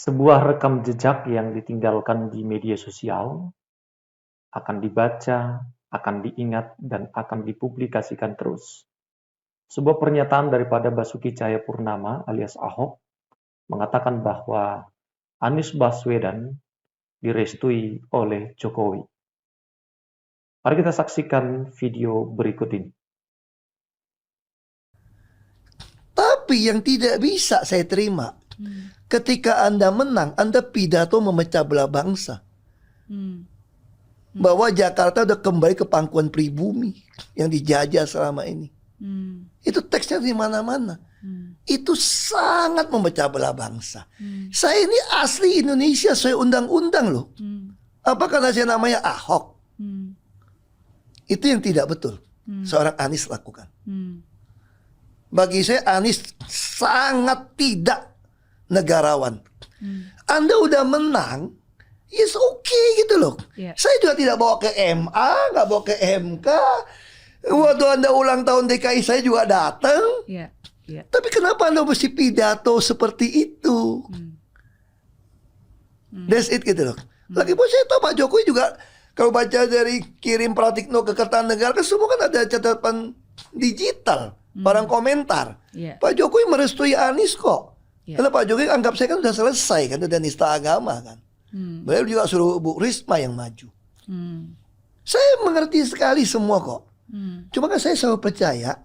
Sebuah rekam jejak yang ditinggalkan di media sosial akan dibaca, akan diingat, dan akan dipublikasikan terus. Sebuah pernyataan daripada Basuki Cahayapurnama alias Ahok mengatakan bahwa Anies Baswedan direstui oleh Jokowi. Mari kita saksikan video berikut ini. Tapi yang tidak bisa saya terima, ketika Anda menang, Anda pidato memecah belah bangsa. Bahwa Jakarta udah kembali ke pangkuan pribumi yang dijajah selama ini. Itu teksnya di mana-mana. Itu sangat memecah belah bangsa. Saya ini asli Indonesia, saya undang-undang loh. Apa karena saya namanya Ahok? Itu yang tidak betul seorang Anies lakukan. Bagi saya Anies sangat tidak negarawan. Anda udah menang, yes okay gitu loh. Saya juga tidak bawa ke MA, nggak bawa ke MK. Waktu Anda ulang tahun DKI saya juga datang. Tapi kenapa Anda mesti pidato seperti itu? That's it gitu loh. Lagi pun saya tahu Pak Jokowi juga, kalau baca dari kirim Pratikno ke Kertanegara kan semua kan ada catatan digital, barang komentar. Pak Jokowi merestui Anies kok. Karena Pak Jokowi anggap saya kan sudah selesai kan, udah nista agama kan. Beliau juga suruh Bu Risma yang maju. Saya mengerti sekali semua kok. Cuma kan saya selalu percaya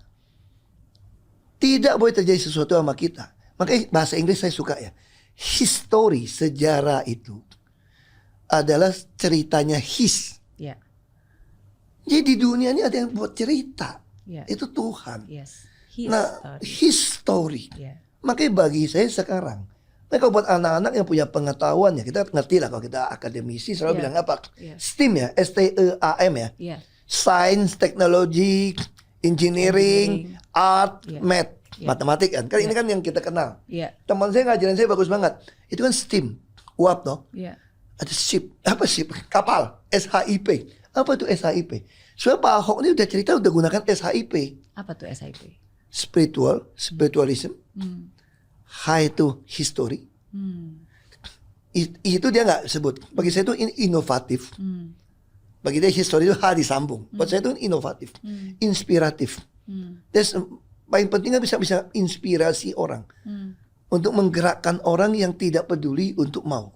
tidak boleh terjadi sesuatu sama kita. Makanya bahasa Inggris saya suka ya. History, sejarah itu adalah ceritanya his. Jadi di dunia ini ada yang buat cerita. Itu Tuhan. Nah, history. Makanya bagi saya sekarang, nah kalau buat anak-anak yang punya pengetahuan ya, kita ngerti lah kalau kita akademisi selalu bilang apa? STEAM ya, STEAM ya. Science, Technology, Engineering, Art, Math, matematik kan. Kan ini kan yang kita kenal. Teman saya ngajarin saya bagus banget. Itu kan STEAM, UAP toh. Ada ship, apa ship? Kapal, SHIP. Apa tuh SHIP? Soalnya Pak Ahok ini udah cerita udah gunakan SHIP. Apa tuh SIP? Spiritualism. High itu history. Itu dia nggak sebut. Bagi saya itu inovatif. Bagi dia history itu H disambung. Buat saya itu inovatif, inspiratif. That's paling pentingnya bisa inspirasi orang untuk menggerakkan orang yang tidak peduli untuk mau.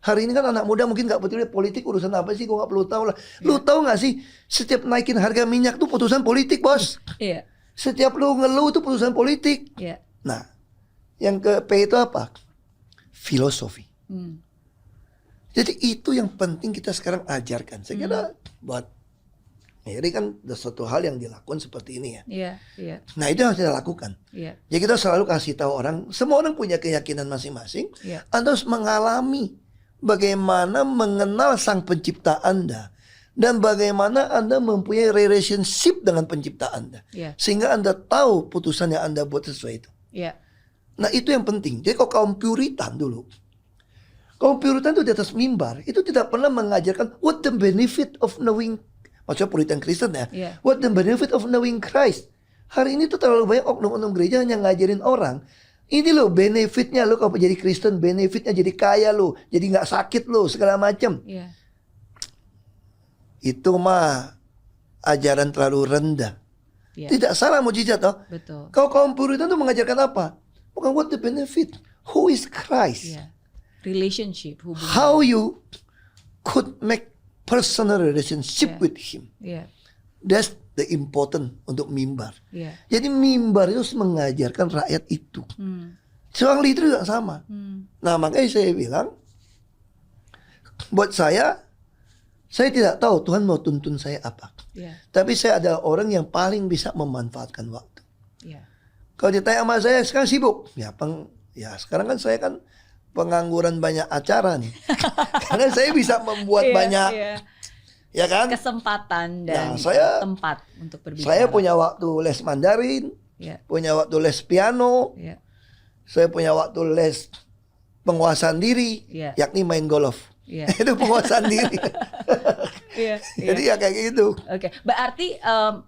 Hari ini kan anak muda mungkin nggak peduli politik, urusan apa sih? Gue nggak perlu tahu lah. Lu tahu nggak sih setiap naikin harga minyak tuh putusan politik, bos. Setiap lu ngeluh tuh putusan politik. Nah, yang ke P itu apa? Filosofi. Jadi itu yang penting kita sekarang ajarkan. Saya kira buat Mary kan ada suatu hal yang dilakukan seperti ini ya. Nah itu yang harus kita lakukan. Jadi kita selalu kasih tahu orang, semua orang punya keyakinan masing-masing. Anda harus mengalami bagaimana mengenal sang pencipta Anda. Dan bagaimana Anda mempunyai relationship dengan pencipta Anda. Sehingga Anda tahu putusan yang Anda buat sesuai itu. Nah itu yang penting. Jadi kalau kaum Puritan dulu, kaum Puritan itu di atas mimbar, itu tidak pernah mengajarkan what the benefit of knowing, maksudnya Puritan Kristen ya, what the benefit of knowing Christ. Hari ini tuh terlalu banyak oknum-oknum gereja yang ngajarin orang, ini loh benefitnya lo kalau jadi Kristen, benefitnya jadi kaya lo, jadi nggak sakit lo, segala macam. Itu mah ajaran terlalu rendah. Tidak salah mujizat toh. Kalau kaum Puritan tuh mengajarkan apa? Bukan what the benefit, who is Christ. Relationship, hubungan. How you could make personal relationship with him. That's the important untuk mimbar. Jadi mimbar itu mengajarkan rakyat itu. Seorang leader juga sama. Nah makanya saya bilang, buat saya tidak tahu Tuhan mau tuntun saya apa. Tapi saya adalah orang yang paling bisa memanfaatkan waktu. Kalau ditanya sama saya sekarang sibuk, ya sekarang kan saya kan pengangguran banyak acara nih. Karena saya bisa membuat banyak ya kan? Kesempatan dan tempat untuk berbicara. Saya punya waktu les Mandarin, punya waktu les piano, saya punya waktu les penguasaan diri, yakni main golf. Itu penguasaan diri. Jadi ya kayak gitu. Oke, berarti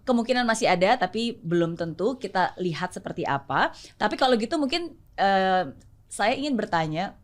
kemungkinan masih ada, tapi belum tentu. Kita lihat seperti apa. Tapi kalau gitu mungkin saya ingin bertanya,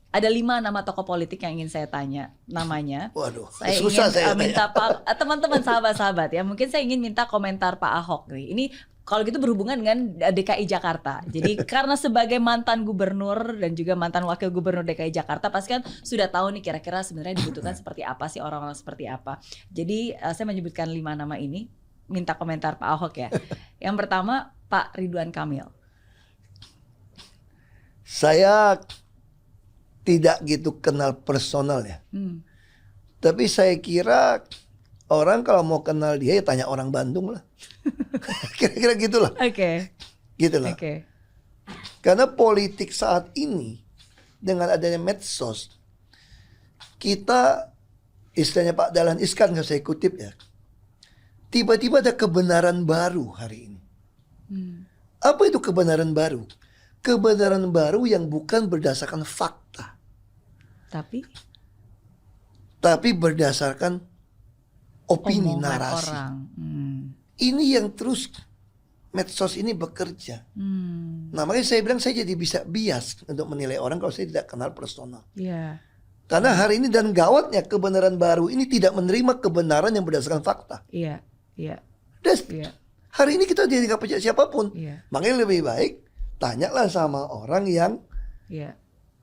ada 5 nama tokoh politik yang ingin saya tanya namanya. Waduh, Saya susah ingin saya minta Pak teman-teman sahabat-sahabat ya, mungkin saya ingin minta komentar Pak Ahok nih. Ini kalau gitu berhubungan dengan DKI Jakarta. Jadi karena sebagai mantan gubernur dan juga mantan wakil gubernur DKI Jakarta, pasti kan sudah tahu nih kira-kira sebenarnya dibutuhkan seperti apa sih, orang-orang seperti apa. Jadi saya menyebutkan 5 nama ini, minta komentar Pak Ahok ya. Yang pertama Pak Ridwan Kamil. Saya tidak gitu kenal personal ya. Tapi saya kira orang kalau mau kenal dia ya tanya orang Bandung lah. Kira-kira gitulah. Oke. Gitulah. Oke. Karena politik saat ini dengan adanya medsos, kita istilahnya Pak Dahlan Iskan, kalau saya kutip ya, tiba-tiba ada kebenaran baru hari ini. Apa itu kebenaran baru? Kebenaran baru yang bukan berdasarkan fakta, tapi berdasarkan opini, omongan narasi. orang. Ini yang terus medsos ini bekerja. Nah, makanya saya bilang saya jadi bisa bias untuk menilai orang kalau saya tidak kenal personal. Iya. Karena hari ini dan gawatnya kebenaran baru ini tidak menerima kebenaran yang berdasarkan fakta. Iya. Iya. Dan hari ini kita tidak percaya siapapun. Iya. Makanya lebih baik tanyalah sama orang yang. Iya.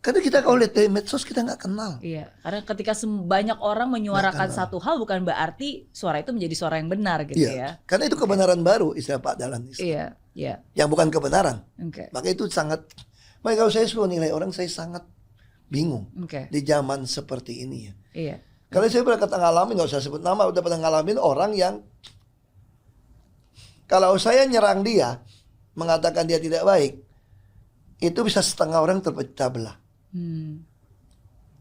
Karena kita kalau lihat dari medsos kita nggak kenal. Iya, karena ketika banyak orang menyuarakan satu hal bukan berarti suara itu menjadi suara yang benar gitu ya. Karena itu kebenaran baru istilah Pak Dahlan. Iya, iya. Yang bukan kebenaran. Oke. Maka itu sangat. Maka kalau saya suruh nilai orang saya sangat bingung di zaman seperti ini ya. Iya. Kalau saya pernah ngalamin, nggak usah sebut nama, udah pernah ngalamin orang yang kalau saya nyerang dia, mengatakan dia tidak baik, itu bisa setengah orang terpecah belah.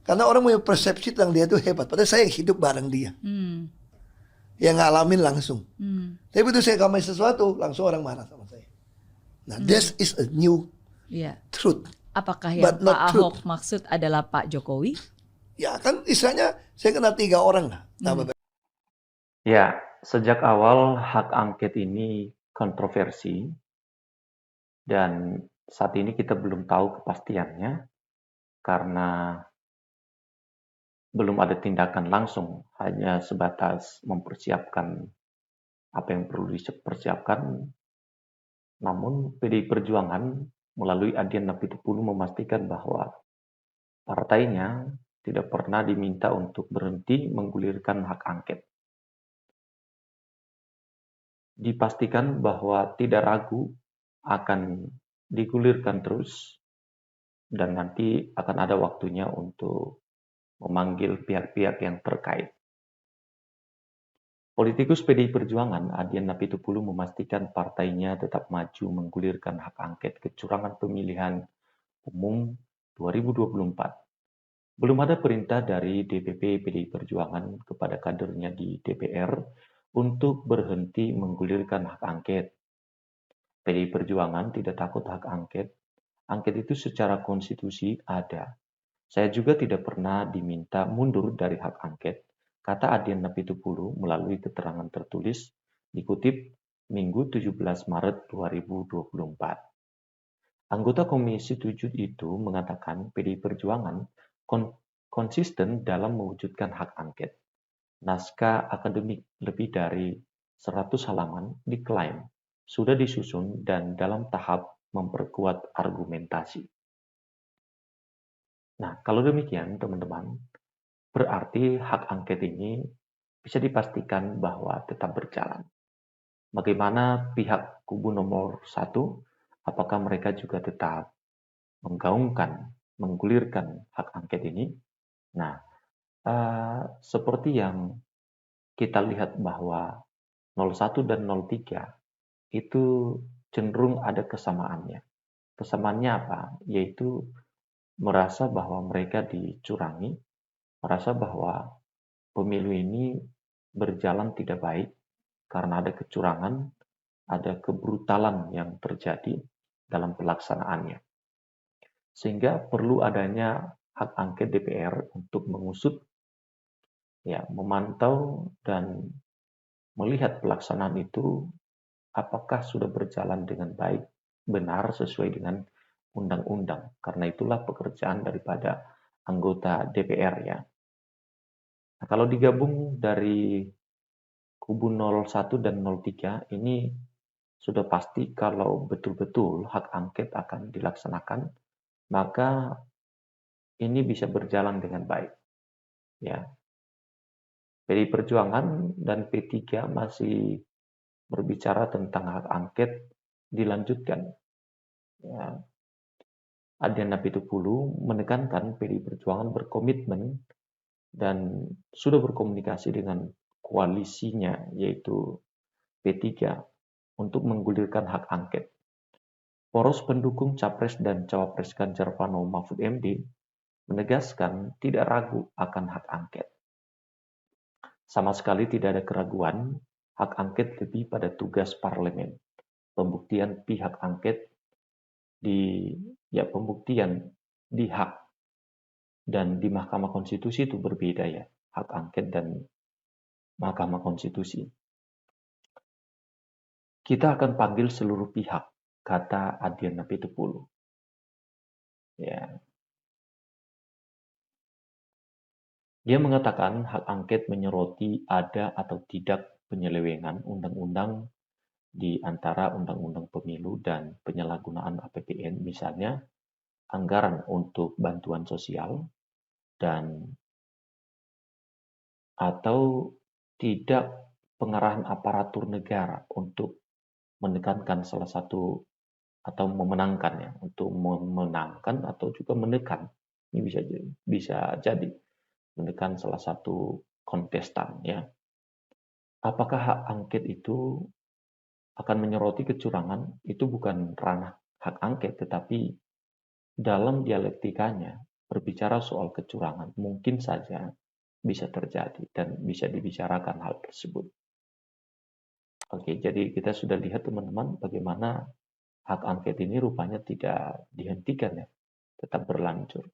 Karena orang punya persepsi tentang dia itu hebat. Padahal saya hidup bareng dia. Yang ngalamin langsung. Tapi begitu saya kamai sesuatu, langsung orang marah sama saya. Nah, this is a new truth. Apakah yang Pak Ahok maksud adalah Pak Jokowi? Ya kan istilahnya saya kenal 3 orang lah. Ya, sejak awal hak angket ini kontroversi. Dan saat ini kita belum tahu kepastiannya. Karena belum ada tindakan langsung, hanya sebatas mempersiapkan apa yang perlu dipersiapkan. Namun PDI Perjuangan melalui Adian Apitupulu memastikan bahwa partainya tidak pernah diminta untuk berhenti menggulirkan hak angket. Dipastikan bahwa tidak ragu akan digulirkan terus, dan nanti akan ada waktunya untuk memanggil pihak-pihak yang terkait. Politikus PDI Perjuangan Adian Apitupulu memastikan partainya tetap maju menggulirkan hak angket kecurangan pemilihan umum 2024. Belum ada perintah dari DPP PDI Perjuangan kepada kadernya di DPR untuk berhenti menggulirkan hak angket. PDI Perjuangan tidak takut hak angket. Angket itu secara konstitusi ada. Saya juga tidak pernah diminta mundur dari hak angket, kata Adian Apitupulu melalui keterangan tertulis dikutip Minggu 17 Maret 2024. Anggota Komisi 7 itu mengatakan PDI Perjuangan konsisten dalam mewujudkan hak angket. Naskah akademik lebih dari 100 halaman diklaim sudah disusun dan dalam tahap memperkuat argumentasi. Nah, kalau demikian teman-teman, berarti hak angket ini bisa dipastikan bahwa tetap berjalan. Bagaimana pihak kubu nomor 1, apakah mereka juga tetap menggaungkan, menggulirkan hak angket ini? Nah, seperti yang kita lihat bahwa 01 dan 03 itu cenderung ada kesamaannya. Kesamaannya apa? Yaitu merasa bahwa mereka dicurangi, merasa bahwa pemilu ini berjalan tidak baik karena ada kecurangan, ada kebrutalan yang terjadi dalam pelaksanaannya. Sehingga perlu adanya hak angket DPR untuk mengusut, memantau dan melihat pelaksanaan itu apakah sudah berjalan dengan baik, benar sesuai dengan undang-undang. Karena itulah pekerjaan daripada anggota DPR ya. Nah, kalau digabung dari kubu 01 dan 03 ini sudah pasti kalau betul-betul hak angket akan dilaksanakan, maka ini bisa berjalan dengan baik. Ya, PDI Perjuangan dan P3 masih berbicara tentang hak angket dilanjutkan. Ya, Adian Apitupulu menekankan PDI Perjuangan berkomitmen dan sudah berkomunikasi dengan koalisinya yaitu P3 untuk menggulirkan hak angket. Poros pendukung Capres dan Cawapres Ganjar Pranowo Mahfud MD menegaskan tidak ragu akan hak angket. Sama sekali tidak ada keraguan, hak angket lebih pada tugas parlemen. Pembuktian pihak angket pembuktian di hak dan di Mahkamah Konstitusi itu berbeda ya, hak angket dan Mahkamah Konstitusi. Kita akan panggil seluruh pihak, kata Adian Apitupulu. Ya. Dia mengatakan hak angket menyoroti ada atau tidak penyelewengan undang-undang di antara undang-undang pemilu dan penyalahgunaan APBN, misalnya anggaran untuk bantuan sosial dan atau tidak pengarahan aparatur negara untuk menekankan salah satu atau memenangkan ya, untuk memenangkan atau juga menekan. Ini bisa jadi menekan salah satu kontestan ya. Apakah hak angket itu akan menyoroti kecurangan? Itu bukan ranah hak angket, tetapi dalam dialektikanya berbicara soal kecurangan mungkin saja bisa terjadi dan bisa dibicarakan hal tersebut. Oke, jadi kita sudah lihat teman-teman bagaimana hak angket ini rupanya tidak dihentikan ya, tetap berlanjut.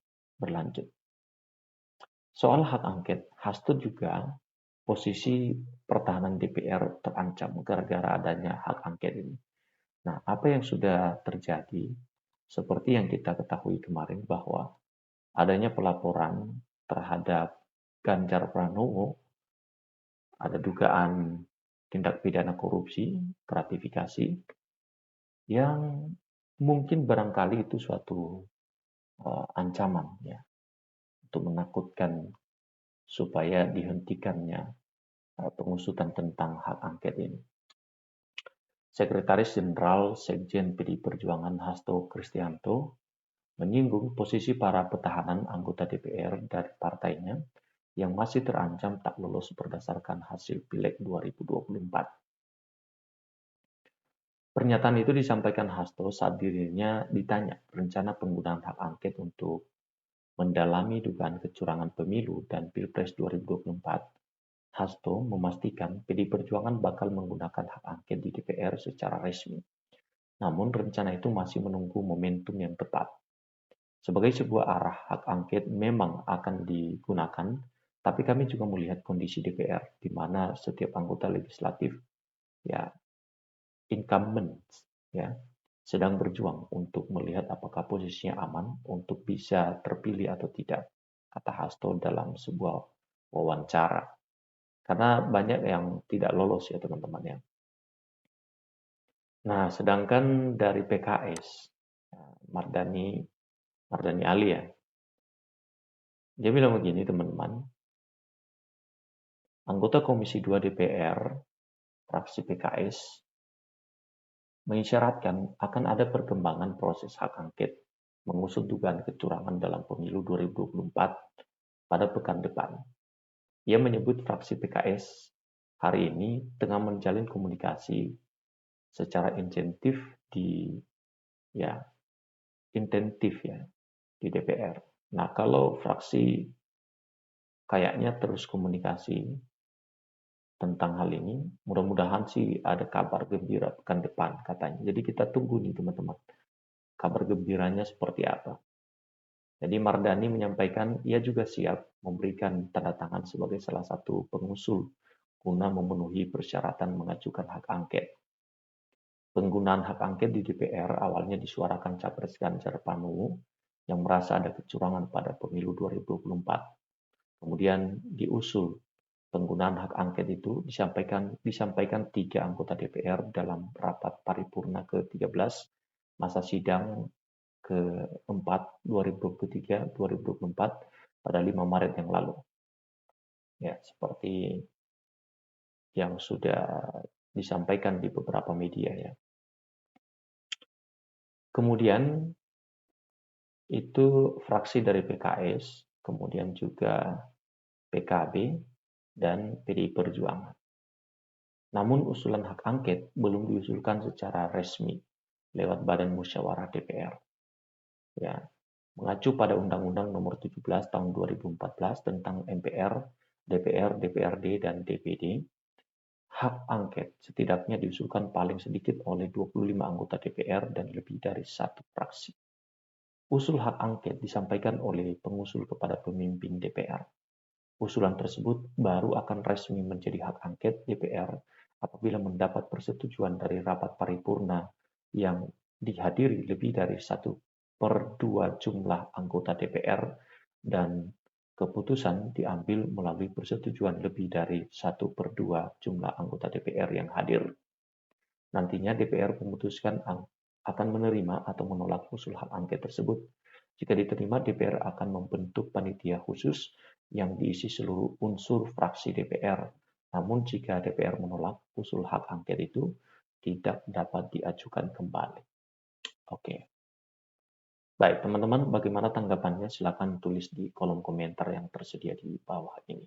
Soal hak angket, Hasto juga posisi pertahanan DPR terancam gara-gara adanya hak angket ini. Nah, apa yang sudah terjadi? Seperti yang kita ketahui kemarin bahwa adanya pelaporan terhadap Ganjar Pranowo, ada dugaan tindak pidana korupsi, gratifikasi, yang mungkin barangkali itu suatu ancaman ya, untuk menakutkan supaya dihentikannya pengusutan tentang hak angket ini. Sekretaris Jenderal Sekjen PDI Perjuangan Hasto Kristianto menyinggung posisi para petahanan anggota DPR dari partainya yang masih terancam tak lolos berdasarkan hasil Pileg 2024. Pernyataan itu disampaikan Hasto saat dirinya ditanya rencana penggunaan hak angket untuk mendalami dugaan kecurangan pemilu dan Pilpres 2024. Hasto memastikan PDI Perjuangan bakal menggunakan hak angket di DPR secara resmi. Namun rencana itu masih menunggu momentum yang tepat. Sebagai sebuah arah, hak angket memang akan digunakan, tapi kami juga melihat kondisi DPR, di mana setiap anggota legislatif, ya incumbent, ya sedang berjuang untuk melihat apakah posisinya aman untuk bisa terpilih atau tidak, kata Hasto dalam sebuah wawancara. Karena banyak yang tidak lolos ya teman-teman ya. Nah, sedangkan dari PKS, Mardani Ali ya, dia bilang begini teman-teman, anggota Komisi 2 DPR, fraksi PKS, mengisyaratkan akan ada perkembangan proses hak angket mengusut dugaan kecurangan dalam pemilu 2024 pada pekan depan. Ia menyebut fraksi PKS hari ini tengah menjalin komunikasi secara intensif di DPR. Nah, kalau fraksi kayaknya terus komunikasi tentang hal ini, mudah-mudahan sih ada kabar gembira pekan depan katanya. Jadi kita tunggu nih teman-teman, kabar gembiranya seperti apa. Jadi Mardani menyampaikan ia juga siap memberikan tanda tangan sebagai salah satu pengusul guna memenuhi persyaratan mengajukan hak angket. Penggunaan hak angket di DPR awalnya disuarakan Capres Ganjar Pranowo yang merasa ada kecurangan pada pemilu 2024. Kemudian diusul penggunaan hak angket itu disampaikan 3 anggota DPR dalam rapat paripurna ke-13 masa sidang ke-4 2023-2024 pada 5 Maret yang lalu. Ya, seperti yang sudah disampaikan di beberapa media ya. Kemudian itu fraksi dari PKS, kemudian juga PKB dan PDI Perjuangan. Namun usulan hak angket belum diusulkan secara resmi lewat Badan Musyawarah DPR. Ya, mengacu pada Undang-Undang Nomor 17 Tahun 2014 tentang MPR, DPR, DPRD dan DPD, hak angket setidaknya diusulkan paling sedikit oleh 25 anggota DPR dan lebih dari 1 fraksi. Usul hak angket disampaikan oleh pengusul kepada pemimpin DPR. Usulan tersebut baru akan resmi menjadi hak angket DPR apabila mendapat persetujuan dari rapat paripurna yang dihadiri lebih dari 1/2 jumlah anggota DPR dan keputusan diambil melalui persetujuan lebih dari 1/2 jumlah anggota DPR yang hadir. Nantinya DPR memutuskan akan menerima atau menolak usul hak angket tersebut. Jika diterima, DPR akan membentuk panitia khusus yang diisi seluruh unsur fraksi DPR. Namun jika DPR menolak, usul hak angket itu tidak dapat diajukan kembali. Oke. Baik, teman-teman, bagaimana tanggapannya? Silakan tulis di kolom komentar yang tersedia di bawah ini.